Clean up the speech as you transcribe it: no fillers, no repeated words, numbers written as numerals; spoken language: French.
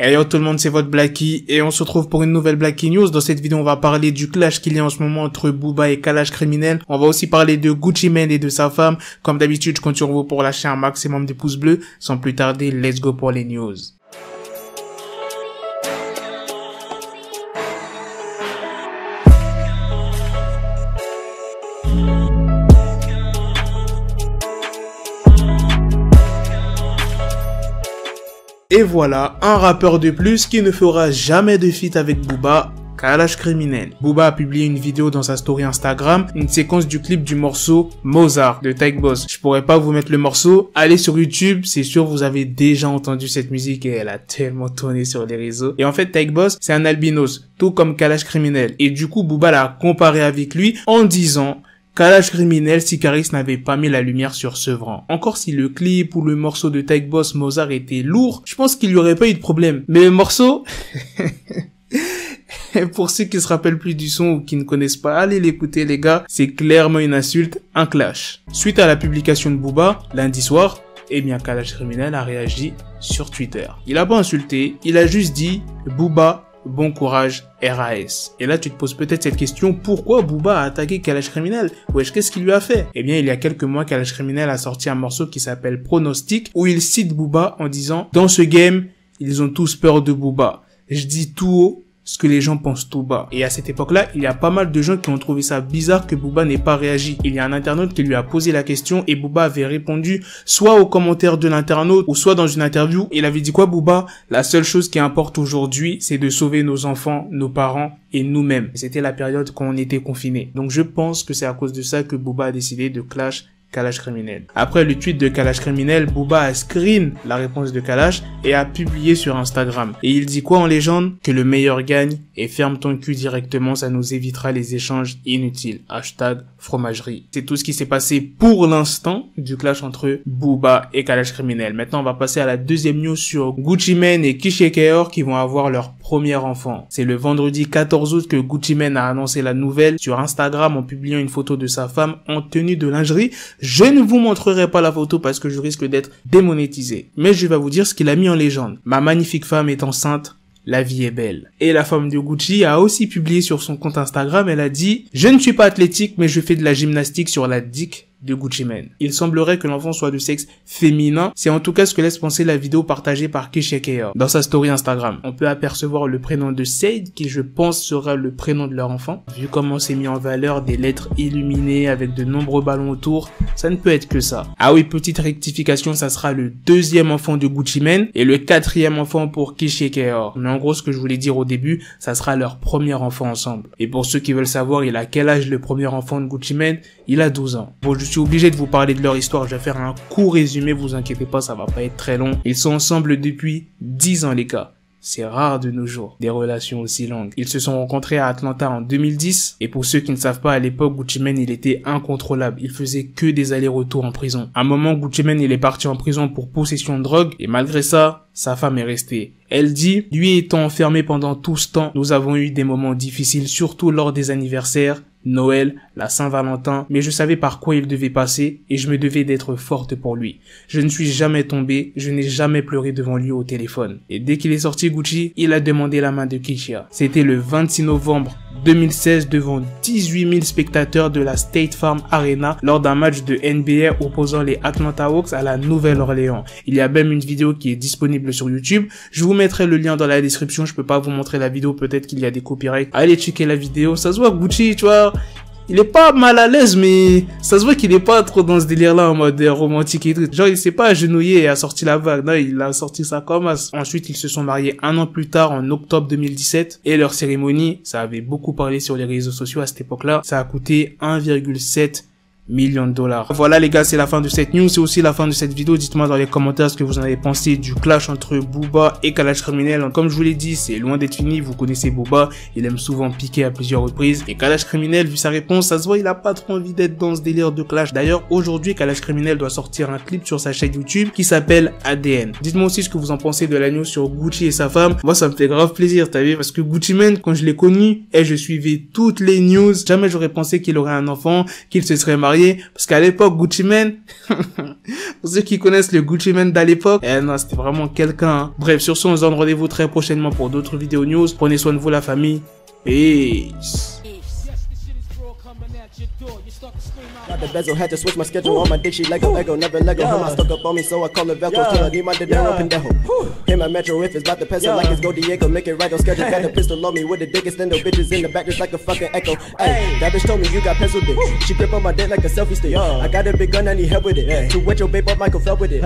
Hey yo tout le monde, c'est votre Blacky et on se retrouve pour une nouvelle Blacky News. Dans cette vidéo, on va parler du clash qu'il y a en ce moment entre Booba et Kalash Criminel. On va aussi parler de Gucci Mane et de sa femme. Comme d'habitude, je compte sur vous pour lâcher un maximum de pouces bleus. Sans plus tarder, let's go pour les news. Et voilà, un rappeur de plus qui ne fera jamais de feat avec Booba, Kalash Criminel. Booba a publié une vidéo dans sa story Instagram, une séquence du clip du morceau Mozart de Tyke Boss. Je pourrais pas vous mettre le morceau, allez sur YouTube, c'est sûr vous avez déjà entendu cette musique et elle a tellement tourné sur les réseaux. Et en fait Tyke Boss c'est un albinos, tout comme Kalash Criminel. Et du coup Booba l'a comparé avec lui en disant Kalash Criminel si Caris n'avait pas mis la lumière sur Sevran. Encore si le clip ou le morceau de Tyke Boss Mozart était lourd, je pense qu'il y aurait pas eu de problème. Mais le morceau, pour ceux qui se rappellent plus du son ou qui ne connaissent pas, allez l'écouter les gars, c'est clairement une insulte, un clash. Suite à la publication de Booba, lundi soir, eh bien Kalash Criminel a réagi sur Twitter. Il a pas insulté, il a juste dit Booba, bon courage, RAS. Et là, tu te poses peut-être cette question, pourquoi Booba a attaqué Kalash Criminel? Wesh, qu'est-ce qu'il lui a fait? Eh bien, il y a quelques mois, Kalash Criminel a sorti un morceau qui s'appelle Pronostic, où il cite Booba en disant, dans ce game, ils ont tous peur de Booba. Je dis tout haut ce que les gens pensent tout bas. Et à cette époque-là, il y a pas mal de gens qui ont trouvé ça bizarre que Booba n'ait pas réagi. Il y a un internaute qui lui a posé la question et Booba avait répondu soit aux commentaires de l'internaute ou soit dans une interview. Il avait dit quoi Booba? La seule chose qui importe aujourd'hui, c'est de sauver nos enfants, nos parents et nous-mêmes. C'était la période quand on était confinés. Donc je pense que c'est à cause de ça que Booba a décidé de clash Kalash Criminel. Après le tweet de Kalash Criminel, Booba a screen la réponse de Kalash et a publié sur Instagram. Et il dit quoi en légende? Que le meilleur gagne et ferme ton cul directement, ça nous évitera les échanges inutiles. Hashtag fromagerie. C'est tout ce qui s'est passé pour l'instant du clash entre Booba et Kalash Criminel. Maintenant, on va passer à la deuxième news sur Gucci Mane et Kishi Keor qui vont avoir leur premier enfant. C'est le vendredi 14 août que Gucci Mane a annoncé la nouvelle sur Instagram en publiant une photo de sa femme en tenue de lingerie. Je ne vous montrerai pas la photo parce que je risque d'être démonétisé. Mais je vais vous dire ce qu'il a mis en légende. Ma magnifique femme est enceinte. La vie est belle. Et la femme de Gucci a aussi publié sur son compte Instagram, elle a dit « Je ne suis pas athlétique, mais je fais de la gymnastique sur la dick de Gucci Mane. » Il semblerait que l'enfant soit de sexe féminin. C'est en tout cas ce que laisse penser la vidéo partagée par Kishi Keor dans sa story Instagram. On peut apercevoir le prénom de Said, qui je pense sera le prénom de leur enfant. Vu comment c'est mis en valeur des lettres illuminées avec de nombreux ballons autour, ça ne peut être que ça. Ah oui, petite rectification, ça sera le deuxième enfant de Gucci Mane et le quatrième enfant pour Kishi Keor. Mais en gros, ce que je voulais dire au début, ça sera leur premier enfant ensemble. Et pour ceux qui veulent savoir, il a quel âge le premier enfant de Gucci Mane? Il a 12 ans. Bon, je suis obligé de vous parler de leur histoire. Je vais faire un court résumé, vous inquiétez pas, ça va pas être très long. Ils sont ensemble depuis 10 ans, les gars. C'est rare de nos jours, des relations aussi longues. Ils se sont rencontrés à Atlanta en 2010. Et pour ceux qui ne savent pas, à l'époque, Gucci Mane, il était incontrôlable. Il faisait que des allers-retours en prison. À un moment, Gucci Mane, il est parti en prison pour possession de drogue. Et malgré ça, sa femme est restée. Elle dit, lui étant enfermé pendant tout ce temps, nous avons eu des moments difficiles, surtout lors des anniversaires, Noël, la Saint-Valentin, mais je savais par quoi il devait passer et je me devais d'être forte pour lui. Je ne suis jamais tombée, je n'ai jamais pleuré devant lui au téléphone. Et dès qu'il est sorti Gucci, il a demandé la main de Kishia. C'était le 26 novembre 2016 devant 18 000 spectateurs de la State Farm Arena lors d'un match de NBA opposant les Atlanta Hawks à la Nouvelle-Orléans. Il y a même une vidéo qui est disponible sur YouTube. Je vous mettrai le lien dans la description. Je peux pas vous montrer la vidéo, peut-être qu'il y a des copyrights. Allez checker la vidéo. Ça se voit Gucci, tu vois, il est pas mal à l'aise, mais ça se voit qu'il est pas trop dans ce délire-là en mode romantique et tout. Genre, il s'est pas agenouillé et a sorti la vague. Non, il a sorti ça comme as. Ensuite, ils se sont mariés un an plus tard, en octobre 2017. Et leur cérémonie, ça avait beaucoup parlé sur les réseaux sociaux à cette époque-là. Ça a coûté 1,7 millions de dollars. Voilà les gars, c'est la fin de cette news, c'est aussi la fin de cette vidéo. Dites-moi dans les commentaires ce que vous en avez pensé du clash entre Booba et Kalash Criminel. Comme je vous l'ai dit, c'est loin d'être fini, vous connaissez Booba, il aime souvent piquer à plusieurs reprises. Et Kalash Criminel, vu sa réponse, ça se voit, il a pas trop envie d'être dans ce délire de clash. D'ailleurs, aujourd'hui, Kalash Criminel doit sortir un clip sur sa chaîne YouTube qui s'appelle ADN. Dites-moi aussi ce que vous en pensez de la news sur Gucci et sa femme. Moi, ça me fait grave plaisir, t'as vu, parce que Gucci Mane, quand je l'ai connu, je suivais toutes les news. Jamais j'aurais pensé qu'il aurait un enfant, qu'il se serait marié. Parce qu'à l'époque, Gucci Mane, Pour ceux qui connaissent le Gucci Mane d'à l'époque, non, c'était vraiment quelqu'un. Hein. Bref, sur ce, on se donne rendez-vous très prochainement pour d'autres vidéos news. Prenez soin de vous, la famille. Peace. Got the bezel, had to switch my schedule on my dick, she Lego, never Lego. Her my stuck up on me, so I call it Velcro. Till I need my dinero pendejo. Hit my metro if it's about to peso, like it's Go Diego, make it right on schedule. Got the pistol on me with the dick extendo, bitches in the back just like a fucking echo. Hey, that bitch told me you got pencil dick. She grip on my dick like a selfie stick. I got a big gun, I need help with it. To wet your babe up, Michael fell with it.